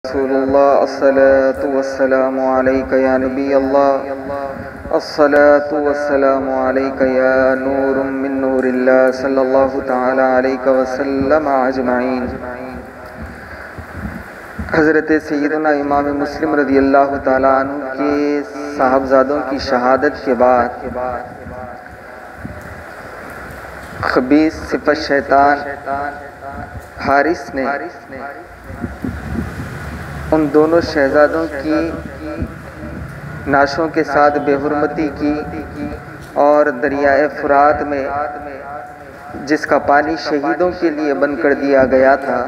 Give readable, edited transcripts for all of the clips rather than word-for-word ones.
رسول اللہ الصلاة والسلام علیک یا نبی اللہ الصلاة والسلام علیک یا نور من نور اللہ صلی اللہ تعالی علیہ وسلم اجمعین۔ حضرت سیدنا امام مسلم رضی اللہ تعالی عنہ کے صاحبزادوں کی شہادت کے بعد خبیث صفت شیطان حارث نے ان دونوں شہزادوں کی نعشوں کے ساتھ بے حرمتی کی اور دریائے فرات میں جس کا پانی شہیدوں کے لیے بند کر دیا گیا تھا،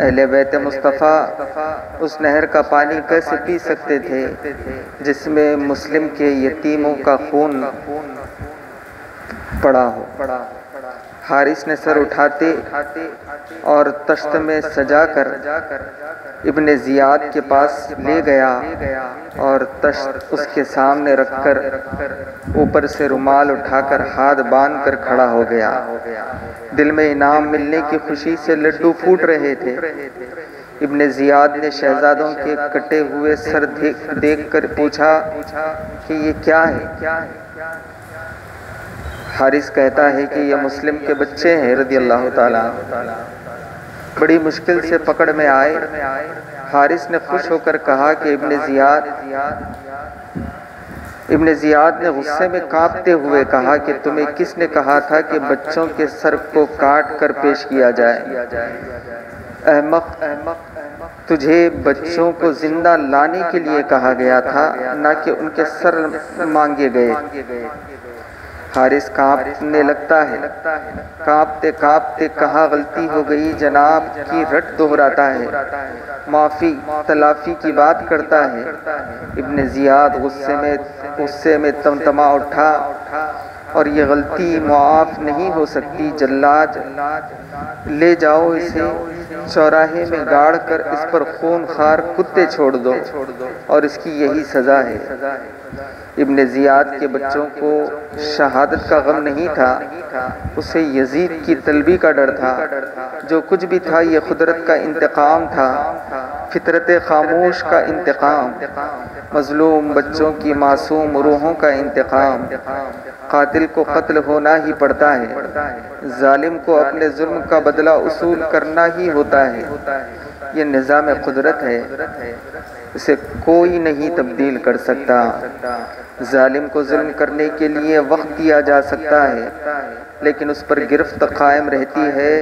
اہل بیت مصطفیٰ اس نہر کا پانی کیسے پی سکتے تھے جس میں مسلم کے یتیموں کا خون پڑا ہو۔ حارث نے سر اٹھاتے اور تشت میں سجا کر ابن زیاد کے پاس لے گیا اور تشت اس کے سامنے رکھ کر اوپر سے رومال اٹھا کر ہاتھ باندھ کر کھڑا ہو گیا۔ دل میں انعام ملنے کی خوشی سے لڈو پھوٹ رہے تھے۔ ابن زیاد نے شہزادوں کے کٹے ہوئے سر دیکھ کر پوچھا کہ یہ کیا ہے؟ حارث کہتا ہے کہ یہ مسلم کے بچے ہیں رضی اللہ تعالیٰ۔ بڑی مشکل سے پکڑ میں آئے۔ حارث نے خوش ہو کر کہا کہ ابن زیاد نے غصے میں کانپتے ہوئے کہا کہ تمہیں کس نے کہا تھا کہ بچوں کے سر کو کاٹ کر پیش کیا جائے؟ احمق، تجھے بچوں کو زندہ لانے کے لیے کہا گیا تھا، نہ کہ ان کے سر مانگے گئے۔ حارث کانپنے لگتا ہے۔ کانپتے کانپتے کہاں غلطی ہو گئی جناب کی رٹ دہراتا ہے، معافی تلافی کی بات کرتا ہے۔ ابن زیاد غصے میں تمتما اٹھا اور یہ غلطی معاف نہیں ہو سکتی، جلاد لے جاؤ اسے چوراہے میں گاڑ کر اس پر خون خوار کتے چھوڑ دو اور اس کی یہی سزا ہے۔ ابن زیاد کے بچوں کو شہادت کا غم نہیں تھا، اسے یزید کی طلبی کا ڈر تھا۔ جو کچھ بھی تھا یہ قدرت کا انتقام تھا، فطرت خاموش کا انتقام، مظلوم بچوں کی معصوم روحوں کا انتقام۔ قاتل کو قتل ہونا ہی پڑتا ہے، ظالم کو اپنے ظلم کا بدلہ وصول کرنا ہی ہوتا ہے۔ یہ نظام قدرت ہے، اسے کوئی نہیں تبدیل کر سکتا۔ ظالم کو ظلم کرنے کے لیے وقت دیا جا سکتا ہے، لیکن اس پر گرفت قائم رہتی ہے،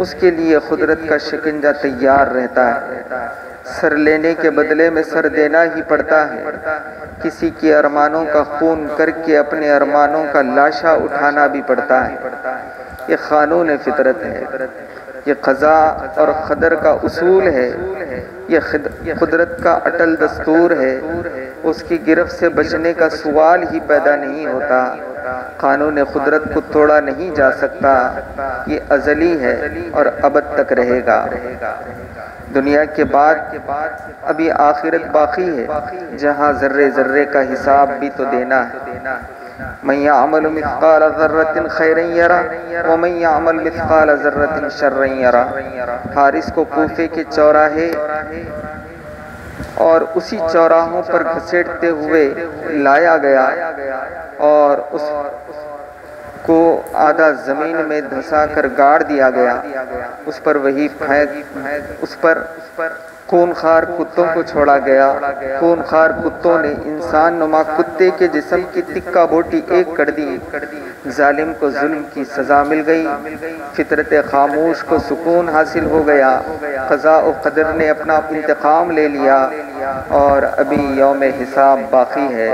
اس کے لیے قدرت کا شکنجہ تیار رہتا ہے۔ سر لینے کے بدلے میں سر دینا ہی پڑتا ہے۔ کسی کے ارمانوں کا خون کر کے اپنے ارمانوں کا لاشا اٹھانا بھی پڑتا ہے۔ یہ قانون فطرت ہے، یہ قضا اور قدر کا اصول ہے، یہ قدرت کا اٹل دستور ہے۔ اس کی گرفت سے بچنے کا سوال ہی پیدا نہیں ہوتا۔ قانون قدرت کو توڑا نہیں جا سکتا، یہ ازلی ہے اور ابد تک رہے گا۔ دنیا کے بعد ابھی آخرت باقی ہے، جہاں ذرے ذرے کا حساب بھی تو دینا ہے۔ من يعمل مثقال ذرة خيرا يره ومن يعمل مثقال ذرة شرا يره۔ حارث کو کوفے کے چوراہے اور اسی چوراہوں پر گھسیٹتے ہوئے لایا گیا اور اس کو آدھا زمین میں دھسا کر گاڑ دیا گیا۔ اس پر وہی اس پر خون خوار کتوں کو چھوڑا گیا۔ خون خوار کتوں نے انسان نما کتے کے جسم کی تکہ بوٹی ایک کر دی۔ ظالم کو ظلم کی سزا مل گئی، فطرت خاموش کو سکون حاصل ہو گیا۔ قضاء و قدر نے اپنا انتقام لے لیا اور ابھی یوم حساب باقی ہے۔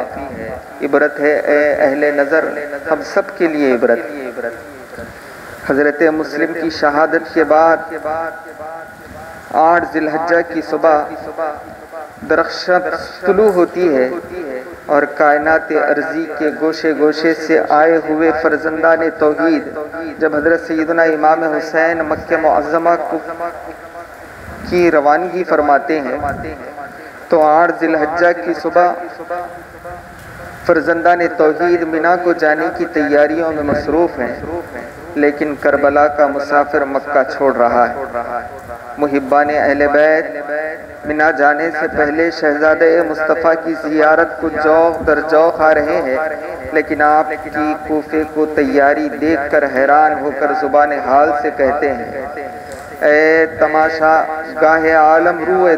عبرت ہے اے اہل نظر، ہم سب کے لیے عبرت۔ حضرت مسلم کی شہادت کے بعد 8 ذی الحجہ کی صبح درخشاں طلوع ہوتی ہے اور کائنات ارضی کے گوشے گوشے سے آئے ہوئے فرزندان توحید جب حضرت سیدنا امام حسین مکہ معظمہ کی روانگی فرماتے ہیں تو 8 ذی الحجہ کی صبح فرزندان توحید مینا کو جانے کی تیاریوں میں مصروف ہیں، لیکن کربلا کا مسافر مکہ چھوڑ رہا ہے۔ محبان اہل بیت منا جانے سے پہلے شہزادہ مصطفیٰ کی زیارت کو ذوق در ذوق آ رہے ہیں، لیکن آپ کی کوفے کو تیاری دیکھ کر حیران ہو کر زبان حال سے کہتے ہیں، اے تماشا گاہ عالم روئے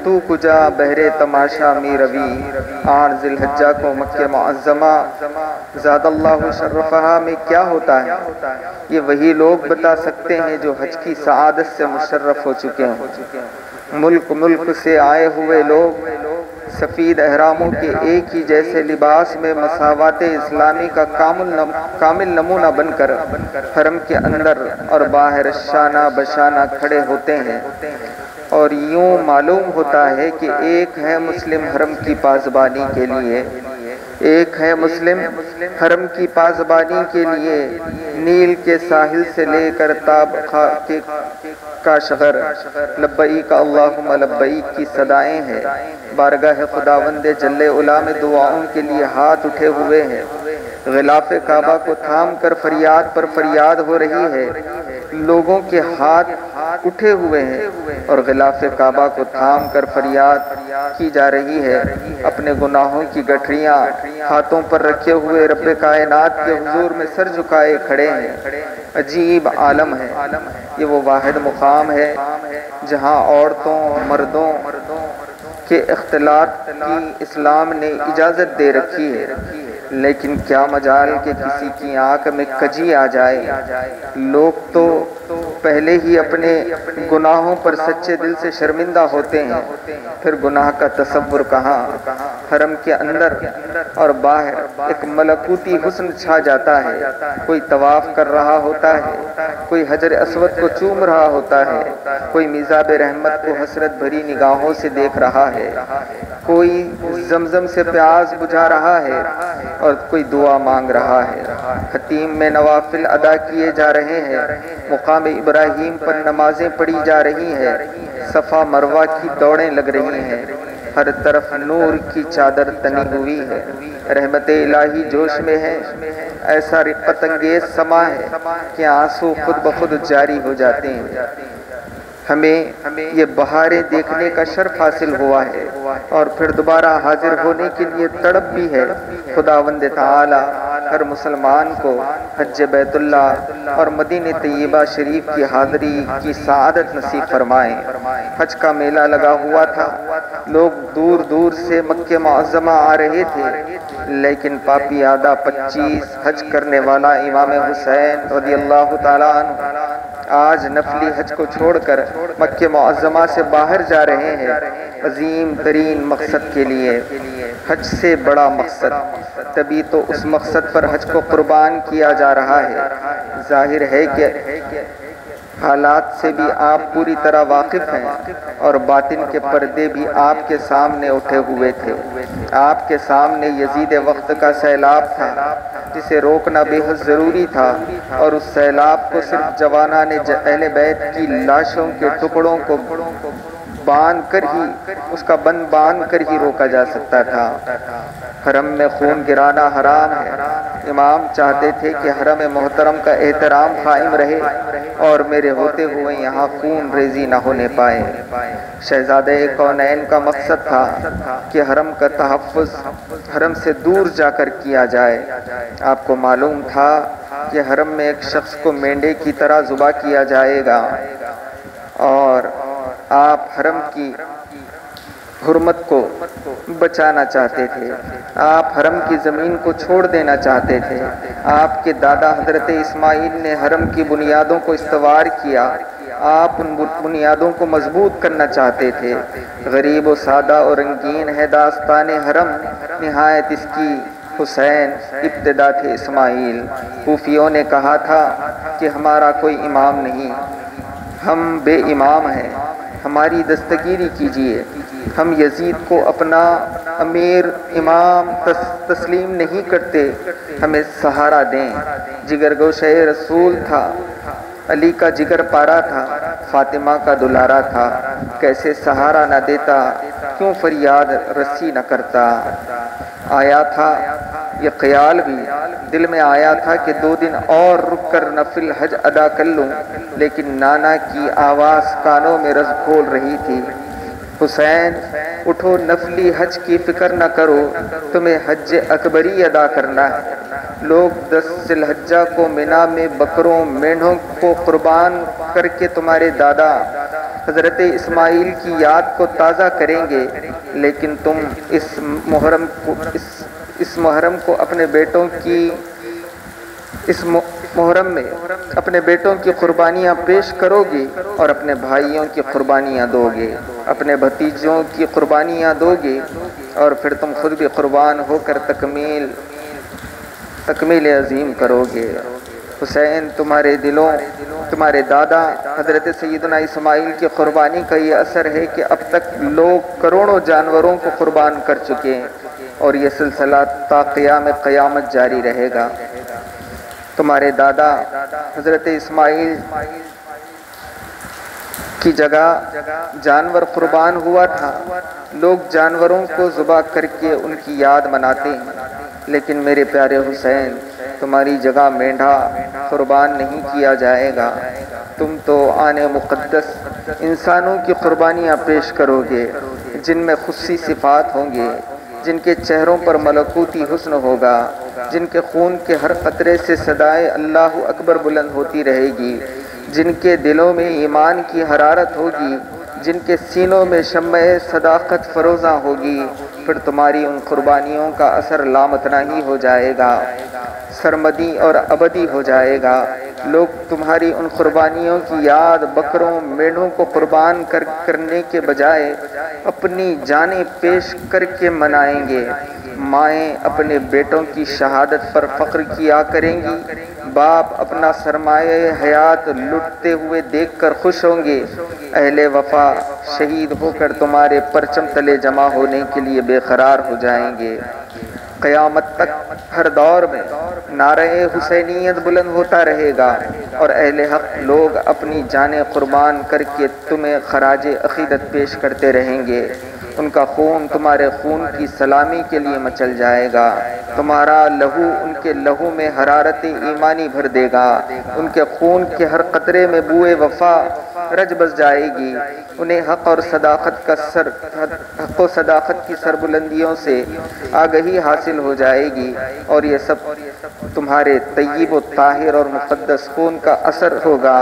تو کجا بہرے تماشا می روی۔ 8 ذی الحجہ کو مکہ معظمہ زاد اللہ شرفہا میں کیا ہوتا ہے، یہ وہی لوگ بتا سکتے ہیں جو حج کی سعادت سے مشرف ہو چکے ہیں۔ ملک سے آئے ہوئے لوگ سفید احراموں کے ایک ہی جیسے لباس میں مساوات اسلامی کا کامل نمونہ بن کر حرم کے اندر اور باہر شانہ بشانہ کھڑے ہوتے ہیں، اور یوں معلوم ہوتا ہے کہ ایک ہے مسلم حرم کی پاسبانی کے لیے، ایک ہے مسلم حرم کی پاسبانی کے لیے نیل کے ساحل سے لے کر تاب کے کاشغر لبیک اللہم لبیک کی صدائیں ہیں، بارگاہ خداوند جل علا میں دعاؤں کے لیے ہاتھ اٹھے ہوئے ہیں، غلاف کعبہ کو تھام کر فریاد پر فریاد ہو رہی ہے، لوگوں کے ہاتھ اٹھے ہوئے ہیں اور غلاف کعبہ کو تھام کر فریاد کی جا رہی ہے، اپنے گناہوں کی گٹھریاں ہاتھوں پر رکھے ہوئے رب کائنات کے حضور میں سر جھکائے کھڑے ہیں۔ عجیب عالم ہے، یہ وہ واحد مقام ہے جہاں عورتوں مردوں کے اختلاط کی اسلام نے اجازت دے رکھی ہے، لیکن کیا مجال کہ کسی کی آنکھ میں کجی آ جائے۔ لوگ تو پہلے ہی اپنے گناہوں پر سچے دل سے شرمندہ ہوتے ہیں، پھر گناہ کا تصور کہاں۔ حرم کے اندر اور باہر ایک ملکوتی حسن چھا جاتا ہے، کوئی طواف کر رہا ہوتا ہے، کوئی حجر اسود کو چوم رہا ہوتا ہے، کوئی میزاب رحمت کو حسرت بھری نگاہوں سے دیکھ رہا ہے، کوئی زمزم سے پیاس بجھا رہا ہے اور کوئی دعا مانگ رہا ہے۔ خطیم میں نوافل ادا کیے جا رہے ہیں، مقام ابراہیم پر نمازیں پڑھی جا رہی ہیں، صفا مروہ کی دوڑیں لگ رہی ہیں، ہر طرف نور کی چادر تنی ہوئی ہے، رحمت الہی جوش میں ہے، ایسا رقت انگیز سما ہے کہ آنسو خود بخود جاری ہو جاتے ہیں۔ ہمیں یہ بہاریں دیکھنے کا شرف حاصل ہوا ہے اور پھر دوبارہ حاضر ہونے کے لیے تڑپ بھی ہے۔ خداوند تعالی ہر مسلمان کو حج بیت اللہ اور مدینہ طیبہ شریف کی حاضری کی سعادت نصیب فرمائیں۔ حج کا میلہ لگا ہوا تھا، لوگ دور دور سے مکہ معظمہ آ رہے تھے، لیکن پاپی آدھا 25 حج کرنے والا امام حسین رضی اللہ تعالیٰ عنہ آج نفلی حج کو چھوڑ کر مکہ معظمہ سے باہر جا رہے ہیں، عظیم ترین مقصد کے لیے۔ حج سے بڑا مقصد، تبھی تو اس مقصد پر حج کو قربان کیا جا رہا ہے۔ ظاہر ہے کہ حالات سے بھی آپ پوری طرح واقف ہیں اور باطن کے پردے بھی آپ کے سامنے اٹھے ہوئے تھے۔ آپ کے سامنے یزید وقت کا سیلاب تھا جسے روکنا بے حد ضروری تھا، اور اس سیلاب کو صرف جوانان اہل بیت کی لاشوں کے ٹکڑوں کو باندھ کر ہی، اس کا بند باندھ کر ہی روکا جا سکتا تھا۔ حرم میں خون گرانا حرام ہے۔ امام چاہتے تھے کہ حرم محترم کا احترام قائم رہے اور میرے ہوتے ہوئے یہاں خون ریزی نہ ہونے پائے۔ شہزادہ کونین کا مقصد تھا کہ حرم کا تحفظ حرم سے دور جا کر کیا جائے۔ آپ کو معلوم تھا کہ حرم میں ایک شخص کو مینڈے کی طرح ذبح کیا جائے گا، اور آپ حرم کی حرمت کو بچانا چاہتے تھے۔ آپ حرم کی زمین کو چھوڑ دینا چاہتے تھے۔ آپ کے دادا حضرت اسماعیل نے حرم کی بنیادوں کو استوار کیا، آپ ان بنیادوں کو مضبوط کرنا چاہتے تھے۔ غریب و سادہ اور رنگین ہے داستان حرم، نہایت اس کی حسین، ابتدا تھے اسماعیل۔ کوفیوں نے کہا تھا کہ ہمارا کوئی امام نہیں، ہم بے امام ہیں، ہماری دستگیری کیجیے۔ ہم یزید کو اپنا امیر امام تسلیم نہیں کرتے، ہمیں سہارا دیں۔ جگر گوشہ رسول تھا، علی کا جگر پارا تھا، فاطمہ کا دلارا تھا، کیسے سہارا نہ دیتا، کیوں فریاد رسی نہ کرتا۔ آیا تھا یہ خیال بھی دل میں آیا تھا کہ 2 دن اور رک کر نفل حج ادا کر لوں، لیکن نانا کی آواز کانوں میں رس گھول رہی تھی۔ حسین اٹھو، نفلی حج کی فکر نہ کرو، تمہیں حج اکبری ادا کرنا ہے۔ لوگ 10 ذی الحجہ کو مینا میں بکروں مینڈھوں کو قربان کر کے تمہارے دادا حضرت اسماعیل کی یاد کو تازہ کریں گے، لیکن تم اس محرم کو اپنے بیٹوں کی محرم میں اپنے بیٹوں کی قربانیاں پیش کرو گے اور اپنے بھائیوں کی قربانیاں دو گے، اپنے بھتیجوں کی قربانیاں دو گے، اور پھر تم خود بھی قربان ہو کر تکمیل عظیم کرو گے۔ حسین، تمہارے دلوں تمہارے دادا حضرت سیدنا اسماعیل کی قربانی کا یہ اثر ہے کہ اب تک لوگ کروڑوں جانوروں کو قربان کر چکے ہیں، اور یہ سلسلہ تا قیام قیامت جاری رہے گا۔ تمہارے دادا حضرت اسماعیل کی جگہ جانور قربان ہوا تھا، لوگ جانوروں کو ذبح کر کے ان کی یاد مناتے ہیں، لیکن میرے پیارے حسین، تمہاری جگہ مینڈھا قربان نہیں کیا جائے گا، تم تو آنے مقدس انسانوں کی قربانیاں پیش کرو گے، جن میں خصوصی صفات ہوں گے، جن کے چہروں پر ملکوتی حسن ہوگا، جن کے خون کے ہر قطرے سے صدائے اللہ اکبر بلند ہوتی رہے گی، جن کے دلوں میں ایمان کی حرارت ہوگی، جن کے سینوں میں شمع صداقت فروزاں ہوگی۔ پھر تمہاری ان قربانیوں کا اثر لامتناہی ہو جائے گا، سرمدی اور ابدی ہو جائے گا۔ لوگ تمہاری ان قربانیوں کی یاد بکروں مینڈھوں کو قربان کرنے کے بجائے اپنی جانیں پیش کر کے منائیں گے۔ مائیں اپنے بیٹوں کی شہادت پر فخر کیا کریں گی، باپ اپنا سرمایہ حیات لٹتے ہوئے دیکھ کر خوش ہوں گے، اہل وفا شہید ہو کر تمہارے پرچم تلے جمع ہونے کے لیے بے قرار ہو جائیں گے۔ قیامت تک ہر دور میں نعرہ حسینیت بلند ہوتا رہے گا، اور اہل حق لوگ اپنی جانیں قربان کر کے تمہیں خراج عقیدت پیش کرتے رہیں گے۔ ان کا خون تمہارے خون کی سلامی کے لیے مچل جائے گا، تمہارا لہو ان کے لہو میں حرارت ایمانی بھر دے گا، ان کے خون کے ہر قطرے میں بوئے وفا رج بس جائے گی، انہیں حق و صداقت کی سربلندیوں سے آگہی حاصل ہو جائے گی، اور یہ سب تمہارے طیب و طاہر اور مقدس خون کا اثر ہوگا۔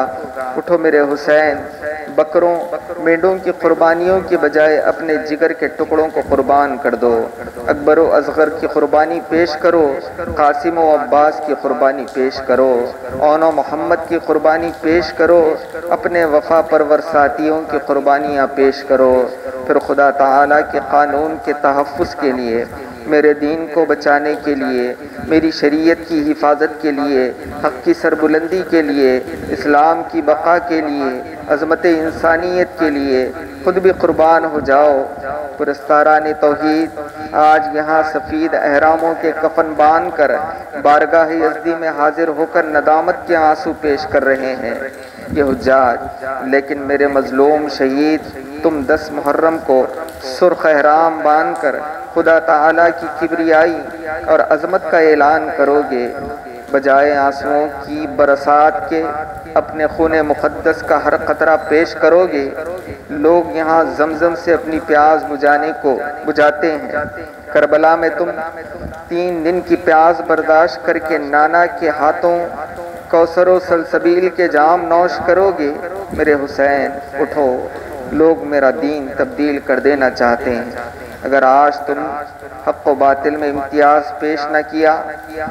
اٹھو میرے حسین، بکروں مینڈوں کی قربانیوں کے بجائے اپنے جگر کے ٹکڑوں کو قربان کر دو، اکبر و اصغر کی قربانی پیش کرو، قاسم و عباس کی قربانی پیش کرو، اون و محمد کی قربانی پیش کرو، اپنے وفا پرور ساتھیوں کی قربانیاں پیش کرو۔ پھر خدا تعالیٰ کے قانون کے تحفظ کے لیے، میرے دین کو بچانے کے لیے، میری شریعت کی حفاظت کے لیے، حق کی سربلندی کے لیے، اسلام کی بقا کے لیے، عظمت انسانیت کے لیے خود بھی قربان ہو جاؤ۔ پرستاران توحید آج یہاں سفید احراموں کے کفن باندھ کر بارگاہ یزدی میں حاضر ہو کر ندامت کے آنسو پیش کر رہے ہیں، یہ حجاج، لیکن میرے مظلوم شہید، تم 10 محرم کو سرخ احرام باندھ کر خدا تعالیٰ کی کبریائی اور عظمت کا اعلان کرو گے، بجائے آنسوؤں کی برسات کے اپنے خون مقدس کا ہر قطرہ پیش کرو گے۔ لوگ یہاں زمزم سے اپنی پیاس بجھاتے ہیں، کربلا میں تم 3 دن کی پیاس برداشت کر کے نانا کے ہاتھوں کوثر و سلسبیل کے جام نوش کرو گے۔ میرے حسین اٹھو، لوگ میرا دین تبدیل کر دینا چاہتے ہیں۔ اگر آج تم حق و باطل میں امتیاز پیش نہ کیا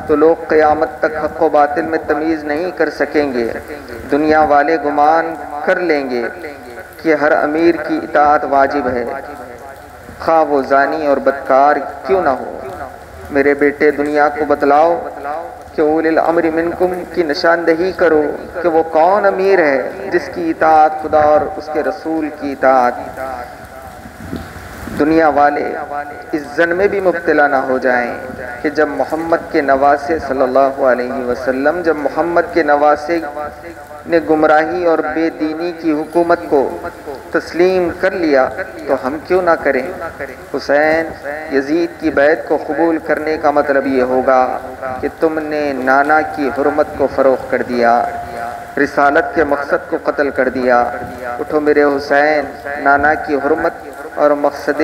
تو لوگ قیامت تک حق و باطل میں تمیز نہیں کر سکیں گے۔ دنیا والے گمان کر لیں گے کہ ہر امیر کی اطاعت واجب ہے، خواہ وہ زانی اور بدکار کیوں نہ ہو۔ میرے بیٹے، دنیا کو بتلاؤ کہ اولی الامر منکم کی نشاندہی کرو کہ وہ کون امیر ہے جس کی اطاعت خدا اور اس کے رسول کی اطاعت۔ دنیا والے اس ظن میں بھی مبتلا نہ ہو جائیں کہ جب محمد کے نواسے صلی اللہ علیہ وسلم، جب محمد کے نواسے نے گمراہی اور بے دینی کی حکومت کو تسلیم کر لیا تو ہم کیوں نہ کریں؟ حسین، یزید کی بیعت کو قبول کرنے کا مطلب یہ ہوگا کہ تم نے نانا کی حرمت کو فروخت کر دیا، رسالت کے مقصد کو قتل کر دیا۔ اٹھو میرے حسین، نانا کی حرمت اور مقصد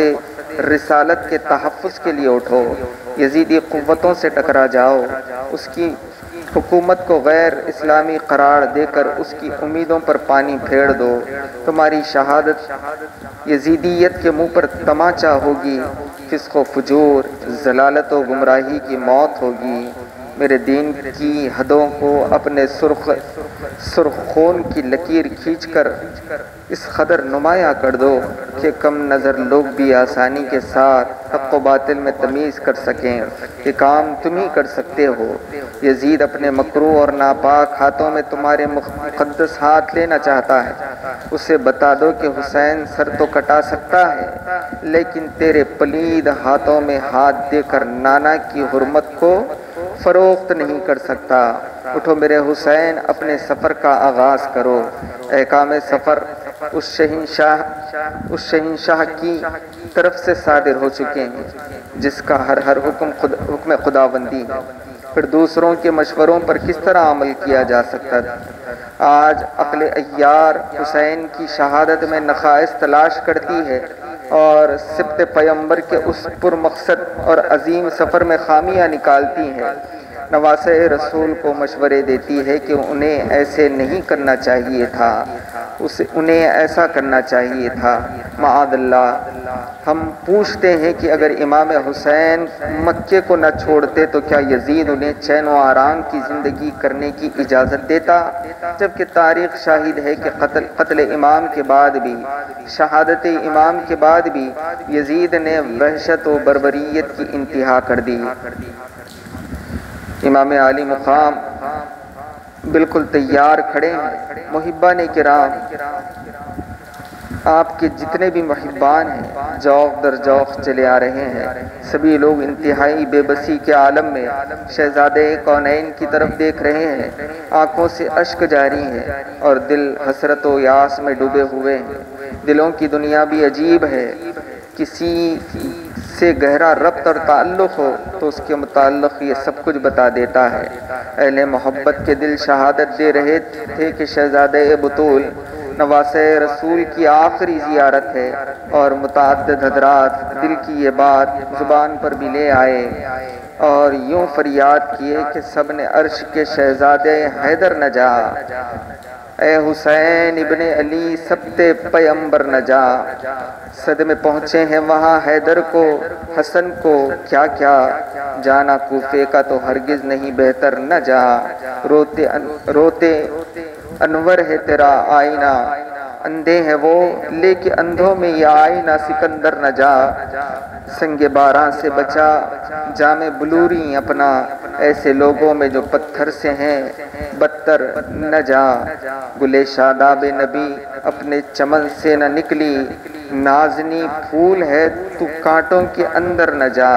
رسالت کے تحفظ کے لیے اٹھو، یزیدی قوتوں سے ٹکرا جاؤ، اس کی حکومت کو غیر اسلامی قرار دے کر اس کی امیدوں پر پانی پھیر دو۔ تمہاری شہادت یزیدیت کے منہ پر تماچا ہوگی، فسق و فجور، ضلالت و گمراہی کی موت ہوگی۔ میرے دین کی حدوں کو اپنے سرخ خون کی لکیر کھینچ کر اس قدر نمایاں کر دو کہ کم نظر لوگ بھی آسانی کے ساتھ حق و باطل میں تمیز کر سکیں۔ یہ کام تم ہی کر سکتے ہو۔ یزید اپنے مکروہ اور ناپاک ہاتھوں میں تمہارے مقدس ہاتھ لینا چاہتا ہے۔ اسے بتا دو کہ حسین سر تو کٹا سکتا ہے لیکن تیرے پلید ہاتھوں میں ہاتھ دے کر نانا کی حرمت کو فروخت نہیں کر سکتا۔ اٹھو میرے حسین، اپنے سفر کا آغاز کرو۔ احکام سفر اس شہنشاہ کی طرف سے صادر ہو چکے ہیں جس کا ہر حکم خداوندی ہے۔ پھر دوسروں کے مشوروں پر کس طرح عمل کیا جا سکتا تھا؟ آج عقل عیار حسین کی شہادت میں نقائص تلاش کرتی ہے اور سبط پیمبر کے اس پر مقصد اور عظیم سفر میں خامیاں نکالتی ہے۔ نواسۂ رسول کو مشورے دیتی ہے کہ انہیں ایسے نہیں کرنا چاہیے تھا، انہیں ایسا کرنا چاہیے تھا۔ معاذ اللہ، ہم پوچھتے ہیں کہ اگر امام حسین مکے کو نہ چھوڑتے تو کیا یزید انہیں چین و آرام کی زندگی کرنے کی اجازت دیتا؟ جبکہ تاریخ شاہد ہے کہ قتل امام کے بعد بھی، شہادت امام کے بعد بھی یزید نے وحشت و بربریت کی انتہا کر دی۔ امام عالی مقام بالکل تیار کھڑے ہیں۔ محبان کرام، آپ کے جتنے بھی محبان ہیں جوق در جوق چلے آ رہے ہیں۔ سبھی لوگ انتہائی بے بسی کے عالم میں شہزادے کونین کی طرف دیکھ رہے ہیں۔ آنکھوں سے اشک جاری ہے اور دل حسرت و یاس میں ڈوبے ہوئے ہیں۔ دلوں کی دنیا بھی عجیب ہے۔ کسی سے گہرا ربط اور تعلق ہو تو اس کے متعلق یہ سب کچھ بتا دیتا ہے۔ اہل محبت کے دل شہادت دے رہے تھے کہ شہزادہ بطول نواسۂ رسول کی آخری زیارت ہے، اور متعدد حضرات دل کی یہ بات زبان پر بھی لے آئے اور یوں فریاد کیے کہ سب نے عرش کے شہزادے حیدر نہ جا، اے حسین ابن علی سبت پیمبر نہ جا۔ صدمے پہنچے ہیں وہاں حیدر کو، حسن کو، کیا کیا جانا کوفے کا تو ہرگز نہیں بہتر نہ جا۔ روتے انور ہے تیرا آئینہ، اندھے ہیں وہ لیکن اندھوں میں یہ آئینہ سکندر نہ جا۔ سنگ باراں سے بچا جام بلوری اپنا، ایسے لوگوں میں جو پتھر سے ہیں بدتر نہ جا۔ گلے شاداب نبی اپنے چمن سے نہ نکلی، نازنی پھول ہے تو کانٹوں کے اندر نہ جا۔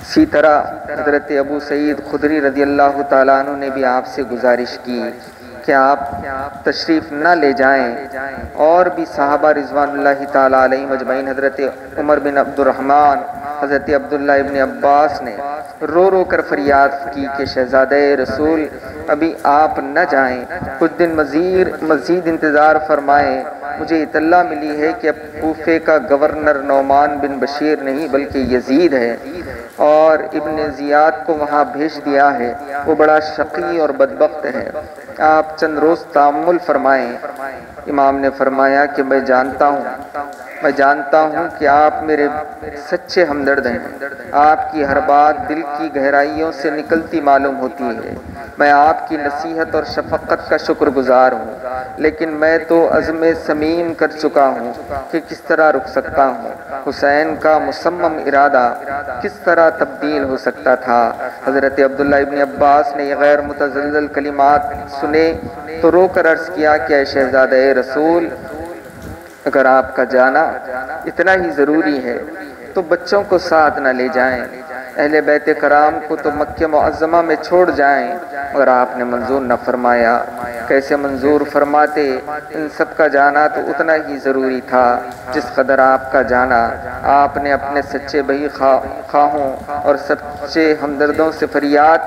اسی طرح حضرت ابو سعید خدری رضی اللہ تعالیٰ عنہ نے بھی آپ سے گزارش کی کہ آپ تشریف نہ لے جائیں، اور بھی صحابہ رضوان اللہ تعالیٰ علیہم اجمعین، حضرت عمر بن عبد الرحمن، حضرت عبداللہ ابن عباس نے رو رو کر فریاد کی کہ شہزادہ رسول ابھی آپ نہ جائیں، کچھ دن مزید انتظار فرمائیں۔ مجھے اطلاع ملی ہے کہ اب کوفے کا گورنر نعمان بن بشیر نہیں بلکہ یزید ہے، اور ابن زیاد کو وہاں بھیج دیا ہے، وہ بڑا شقی اور بدبخت ہے، آپ چند روز تأمل فرمائیں۔ امام نے فرمایا کہ میں جانتا ہوں کہ آپ میرے سچے ہمدرد ہیں، آپ کی ہر بات دل کی گہرائیوں سے نکلتی معلوم ہوتی ہے۔ میں آپ کی نصیحت اور شفقت کا شکر گزار ہوں، لیکن میں تو عزم صمیم کر چکا ہوں کہ کس طرح رک سکتا ہوں۔ حسین کا مصمم ارادہ کس طرح تبدیل ہو سکتا تھا؟ حضرت عبداللہ ابن عباس نے یہ غیر متزلزل کلمات سنے تو رو کر عرض کیا کہ اے شہزادہ رسول، اگر آپ کا جانا اتنا ہی ضروری ہے تو بچوں کو ساتھ نہ لے جائیں، اہل بیت کرام کو تو مکہ معظمہ میں چھوڑ جائیں، اور آپ نے منظور نہ فرمایا۔ کیسے منظور فرماتے؟ ان سب کا جانا تو اتنا ہی ضروری تھا جس قدر آپ کا جانا۔ آپ نے اپنے سچے بھائی خواہوں اور سچے ہمدردوں سے فریاد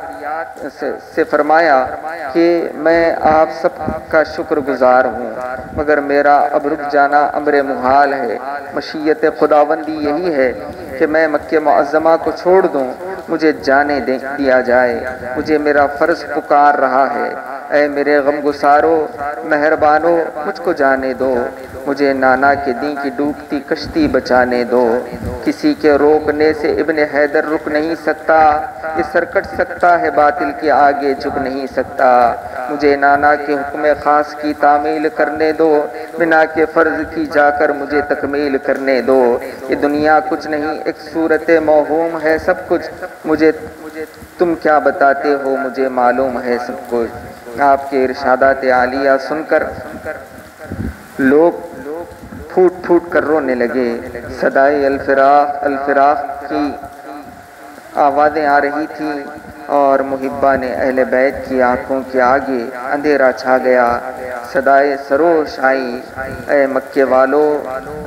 سے فرمایا کہ میں آپ سب کا شکر گزار ہوں، مگر میرا اب رک جانا امر محال ہے۔ مشیت خداوندی یہی ہے کہ میں مکہ معظمہ کو چھوڑ دوں، مجھے جانے دیا جائے، مجھے میرا فرض پکار رہا ہے۔ اے میرے غم گسارو، مہربانو، مجھ کو جانے دو، مجھے نانا کے دین کی ڈوبتی کشتی بچانے دو۔ کسی کے روکنے سے ابن حیدر رک نہیں سکتا، یہ سرکٹ سکتا ہے باطل کے آگے جھک نہیں سکتا۔ مجھے نانا کے حکم خاص کی تعمیل کرنے دو، بنا کے فرض کی جا کر مجھے تکمیل کرنے دو۔ یہ دنیا کچھ نہیں، ایک صورت موہوم ہے سب کچھ، مجھے تم کیا بتاتے ہو، مجھے معلوم ہے سب کچھ۔ آپ کے ارشادات عالیہ سن کر لوگ پھوٹ پھوٹ کر رونے لگے۔ صدائے الفراق الفراق کی آوازیں آ رہی تھیں، اور محبان اہل بیت کی آنکھوں کے آگے اندھیرا چھا گیا۔ صدائے سروش آئی، اے مکے والو،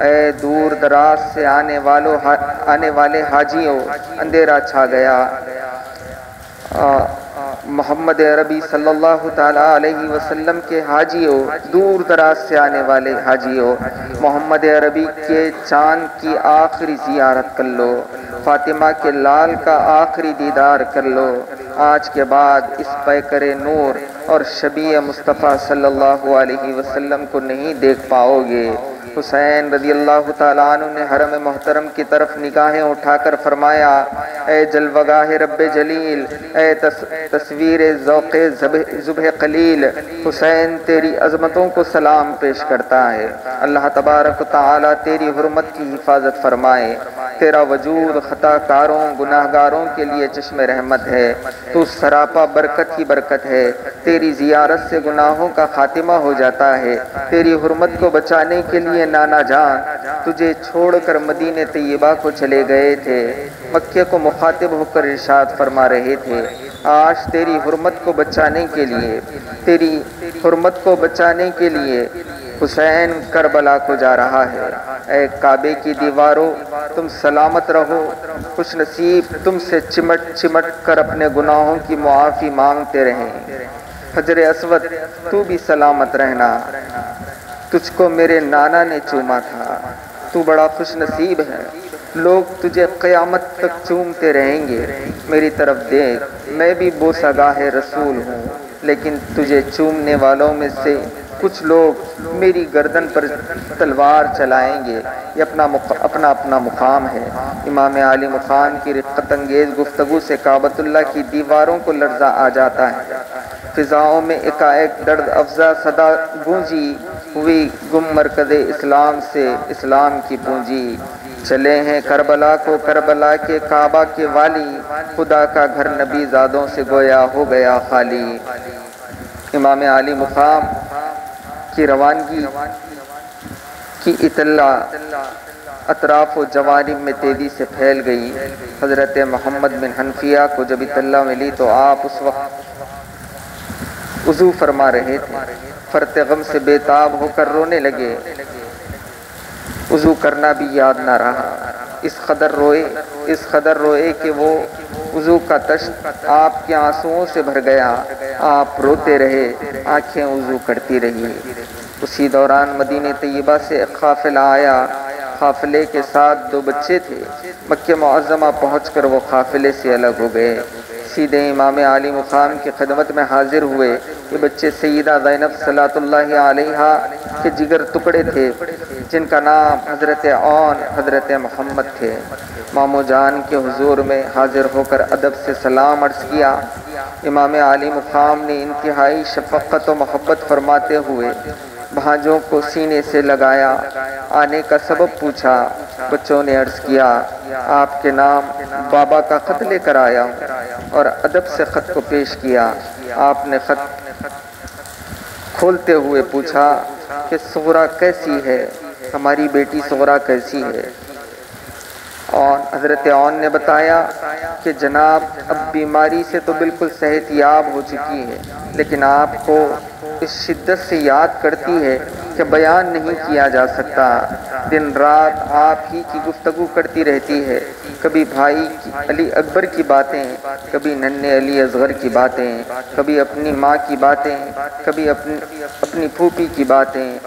اے دور دراز سے آنے والے حاجیوں، اندھیرا چھا گیا۔ محمد عربی صلی اللہ تعالیٰ علیہ وسلم کے حاجیوں، دور دراز سے آنے والے حاجیوں، محمد عربی کے چاند کی آخری زیارت کر لو، فاطمہ کے لال کا آخری دیدار کر لو۔ آج کے بعد اس پیکر نور اور شبیہ مصطفیٰ صلی اللہ علیہ وسلم کو نہیں دیکھ پاؤ گے۔ حسین رضی اللہ تعالیٰ عنہ نے حرم محترم کی طرف نگاہیں اٹھا کر فرمایا، اے جلوگاہ رب جلیل، اے تصویر ذوق ذبح قلیل، حسین تیری عظمتوں کو سلام پیش کرتا ہے۔ اللہ تبارک و تعالیٰ تیری حرمت کی حفاظت فرمائے۔ تیرا وجود خطا کاروں گناہ گاروں کے لیے چشم رحمت ہے، تو سراپا برکت ہی برکت ہے۔ تیری زیارت سے گناہوں کا خاتمہ ہو جاتا ہے۔ تیری حرمت کو بچانے کے لیے نانا جان تجھے چھوڑ کر مدینہ طیبہ کو چلے گئے تھے، مکے کو مخاطب ہو کر ارشاد فرما رہے تھے، آج تیری حرمت کو بچانے کے لیے حسین کربلا کو جا رہا ہے۔ اے کعبے کی دیواروں، تم سلامت رہو، خوش نصیب تم سے چمٹ کر اپنے گناہوں کی معافی مانگتے رہیں۔ حجر اسود تو بھی سلامت رہنا، تجھ کو میرے نانا نے چوما تھا، تو بڑا خوش نصیب ہے، لوگ تجھے قیامت تک چومتے رہیں گے۔ میری طرف دیکھ، میں بھی بوسہ گاہ رسول ہوں، لیکن تجھے چومنے والوں میں سے کچھ لوگ میری گردن پر تلوار چلائیں گے۔ یہ اپنا مقام ہے۔ امام علی مقام کی رقت انگیز گفتگو سے کعبۃ اللہ کی دیواروں کو لرزہ آ جاتا ہے۔ فضاؤں میں ایک درد افزا صدا گونجی، ہوئی گم مرکز اسلام سے اسلام کی پونجی۔ چلے ہیں کربلا کو کربلا کے کعبہ کے والی، خدا کا گھر نبی زادوں سے گویا ہو گیا خالی۔ امام علی مقام کی روانگی کی اطلاع اطراف و جوانب میں تیزی سے پھیل گئی۔ حضرت محمد بن حنفیہ کو جب اطلاع ملی تو آپ اس وقت وضو فرما رہے تھے، فرط غم سے بےتاب ہو کر رونے لگے۔ وضو کرنا بھی یاد نہ رہا، اس قدر روئے کہ وہ وضو کا تشت آپ کے آنسوؤں سے بھر گیا۔ آپ روتے رہے، آنکھیں وضو کرتی رہی۔ اسی دوران مدینہ طیبہ سے ایک قافلہ آیا، قافلے کے ساتھ 2 بچے تھے۔ مکہ معظمہ پہنچ کر وہ قافلے سے الگ ہو گئے، سیدھے امام علی مقام کی خدمت میں حاضر ہوئے۔ یہ بچے سیدہ زینب صلاۃ اللہ علیہا کے جگر ٹکڑے تھے، جن کا نام حضرت عون حضرت محمد تھے۔ مامو جان کے حضور میں حاضر ہو کر ادب سے سلام عرض کیا۔ امام علی مقام نے انتہائی شفقت و محبت فرماتے ہوئے بھانجوں کو سینے سے لگایا، آنے کا سبب پوچھا۔ بچوں نے عرض کیا، آپ کے نام بابا کا خط لے کر آیا ہوں، اور ادب سے خط کو پیش کیا۔ آپ نے خط کھولتے ہوئے پوچھا کہ صغرا کیسی ہے، ہماری بیٹی صغرا کیسی ہے؟ اور حضرت عون نے بتایا کہ جناب اب بیماری سے تو بالکل صحت یاب ہو چکی ہے، لیکن آپ کو اس شدت سے یاد کرتی ہے کہ بیان نہیں کیا جا سکتا۔ دن رات آپ ہی کی گفتگو کرتی رہتی ہے، کبھی بھائی علی اکبر کی باتیں، کبھی ننھے علی اصغر کی باتیں، کبھی اپنی ماں کی باتیں، کبھی اپنی پھوپھی کی باتیں،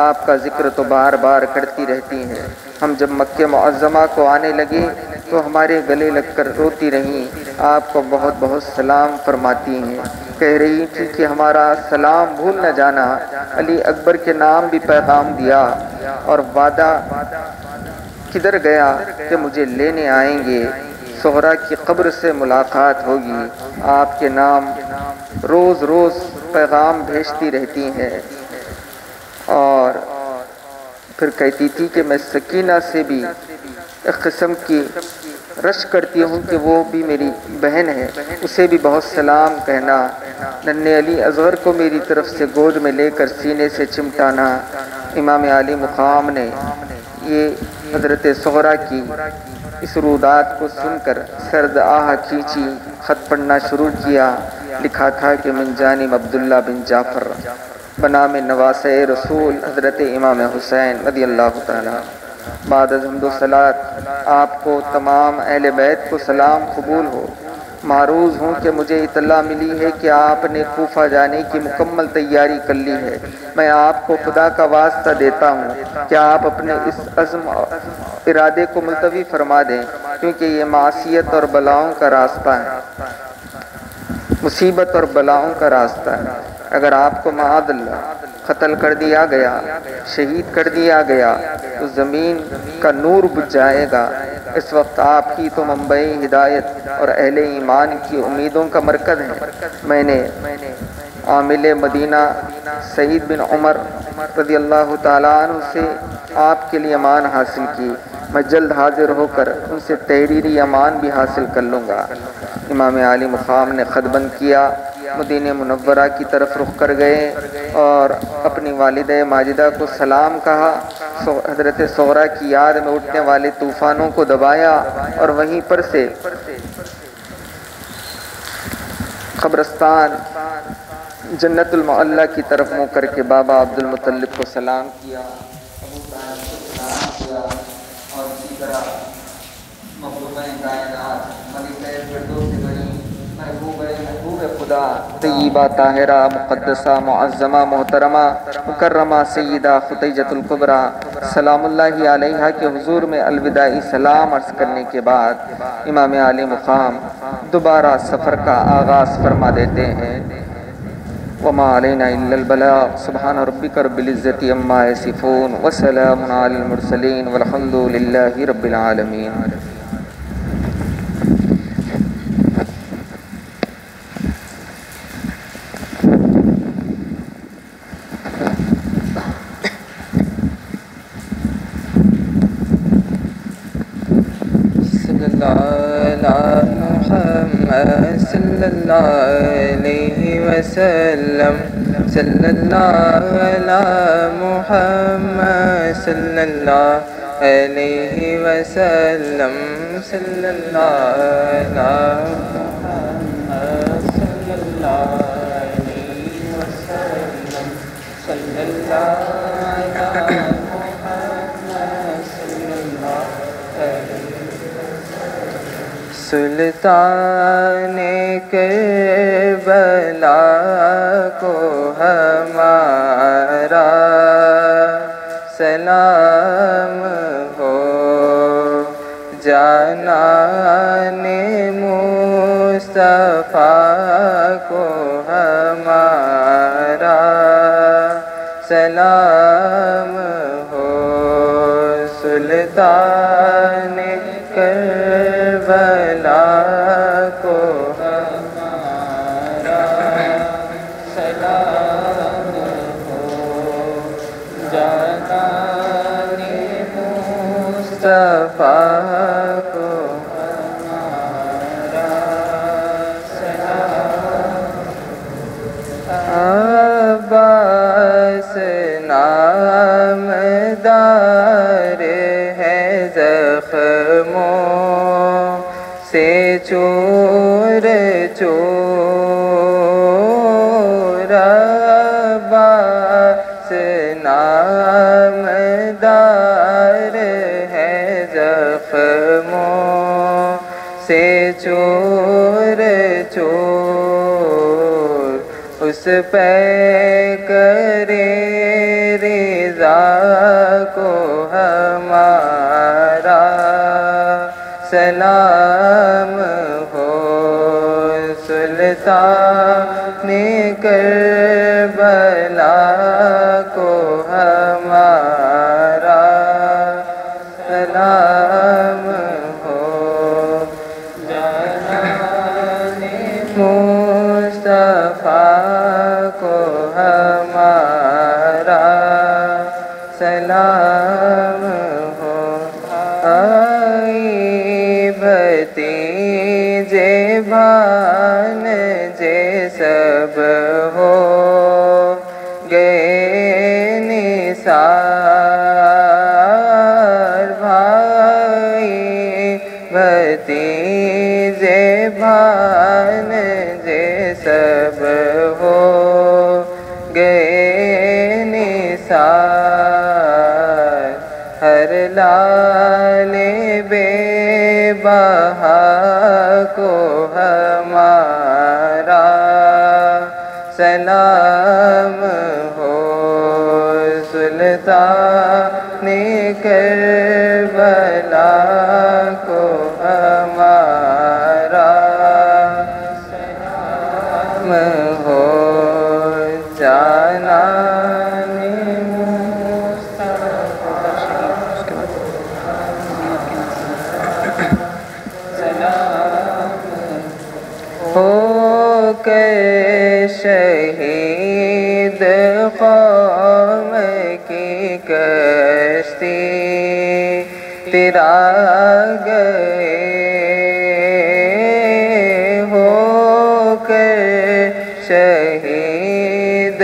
آپ کا ذکر تو بار بار کرتی رہتی ہیں۔ ہم جب مکہ معظمہ کو آنے لگے تو ہمارے گلے لگ کر روتی رہیں، آپ کو بہت بہت سلام فرماتی ہیں، کہہ رہی تھی کہ ہمارا سلام بھول نہ جانا، علی اکبر کے نام بھی پیغام دیا اور وعدہ کدھر گیا کہ مجھے لینے آئیں گے، زہرا کی قبر سے ملاقات ہوگی، آپ کے نام روز روز پیغام بھیجتی رہتی ہیں۔ اور پھر کہتی تھی کہ میں سکینہ سے بھی ایک قسم کی رشک کرتی ہوں کہ وہ بھی میری بہن ہے، اسے بھی بہت سلام کہنا، ننھے علی اصغر کو میری طرف سے گود میں لے کر سینے سے چمٹانا۔ امام عالی مقام نے یہ حضرت زہرا کی اس رودات کو سن کر سرد آہ کھینچی، خط پڑھنا شروع کیا۔ لکھا تھا کہ من جانب عبداللہ بن جعفر بنام نواسۂ رسول حضرت امام حسین رضی اللہ تعالیٰ، بعد از حمد و صلات آپ کو تمام اہل بیت کو سلام قبول ہو۔ معروض ہوں کہ مجھے اطلاع ملی ہے کہ آپ نے کوفہ جانے کی مکمل تیاری کر لی ہے۔ میں آپ کو خدا کا واسطہ دیتا ہوں کہ آپ اپنے اس عزم اور ارادے کو ملتوی فرما دیں، کیونکہ یہ معصیت اور بلاؤں کا راستہ ہے، مصیبت اور بلاؤں کا راستہ ہے۔ اگر آپ کو معاذ اللہ قتل کر دیا گیا، شہید کر دیا گیا تو زمین کا نور بجھ جائے گا۔ اس وقت آپ ہی تو منبع ہدایت اور اہل ایمان کی امیدوں کا مرکز ہیں۔ میں نے عامل مدینہ سعید بن عمر رضی اللہ تعالیٰ عنہ سے آپ کے لیے امان حاصل کی، میں جلد حاضر ہو کر ان سے تحریری امان بھی حاصل کر لوں گا۔ امام عالی مقام نے خط بند کیا، مدینہ منورہ کی طرف رخ کر گئے اور اپنی والدہ ماجدہ کو سلام کہا، حضرت زہرا کی یاد میں اٹھنے والے طوفانوں کو دبایا اور وہیں پر سے قبرستان جنت المعلی کی طرف منہ کر کے بابا عبد المطلب کو سلام کیا، ابو طالب کو سلام کیا، اور اسی طرح مخلوق کائنات ملکہ فردوس بنی محبوب خدا طیبہ طاہرہ مقدسہ معظمہ محترمہ مکرمہ سیدہ خدیجۃ الکبریٰ سلام اللہ علیہا کے حضور میں الوداعی سلام عرض کرنے کے بعد امام عالی مقام دوبارہ سفر کا آغاز فرما دیتے ہیں۔ وما علینا الا البلاغ، سبحان ربک رب العزۃ عما یصفون وسلام علی المرسلین والحمد للہ رب العالمین۔ صلی اللہ علیہ وسلم، صلی اللہ علی محمد، صلی اللہ علیہ وسلم، صلی اللہ علی محمد، صلی اللہ علیہ وسلم، صلی اللہ علی محمد، صلی اللہ علیہ سلطان کربلا کو ہمارا سلام ہو، جانان مصطفیٰ کو ہمارا سلام ہو، سلطان کربلا کو ہمارا سلام ہو، جانان مصطفیٰ کو ہمارا سلام ہو۔ عباس نامدار ہے زخموں چور چور عباس نامدار ہے زخموں سے چور چور اس پہ کرے رضا کو ہمارا سلام ہو سلطان کربلا کو ہمارا سلام ہو جانان مصطفیٰ کو ہمارا سلام ہو آئی بھتیجے بھانجے سب ہو گئے نثار بھائی بھتیجے بھانجے سب ہو گئے نثار ہر لال بے بہا کو ہمارا سلام ہو سلطان کربلا کو ہمارا سلام ہو جانان ہو کر شہید قوم کی کشتی تیرا گئے ہو کر شہید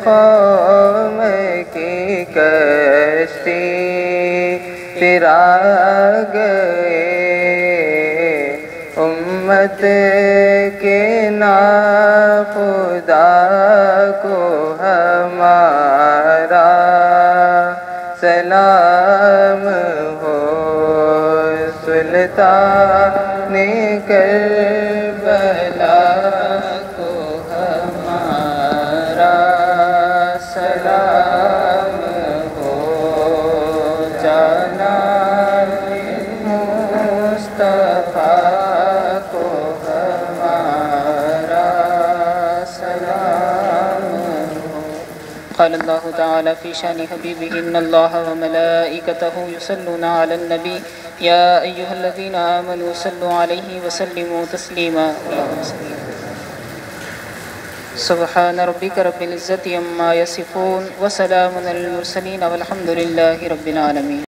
قوم کی کشتی تیرا گئے امت کے ناخدا کو ہمارا سلام ہو سلطان کربلا کو ہمارا سلام ہو جانان مصطفیٰ کو ہمارا سلام ہو قال الله تعالى في شان حبيبه إن الله وملائكته يصلون على النبي يا أيها الذين آمنوا صلوا عليه وسلموا تسليما اللهم صل سبحان ربك رب العزة عما يصفون وسلام على المرسلين والحمد لله رب العالمين.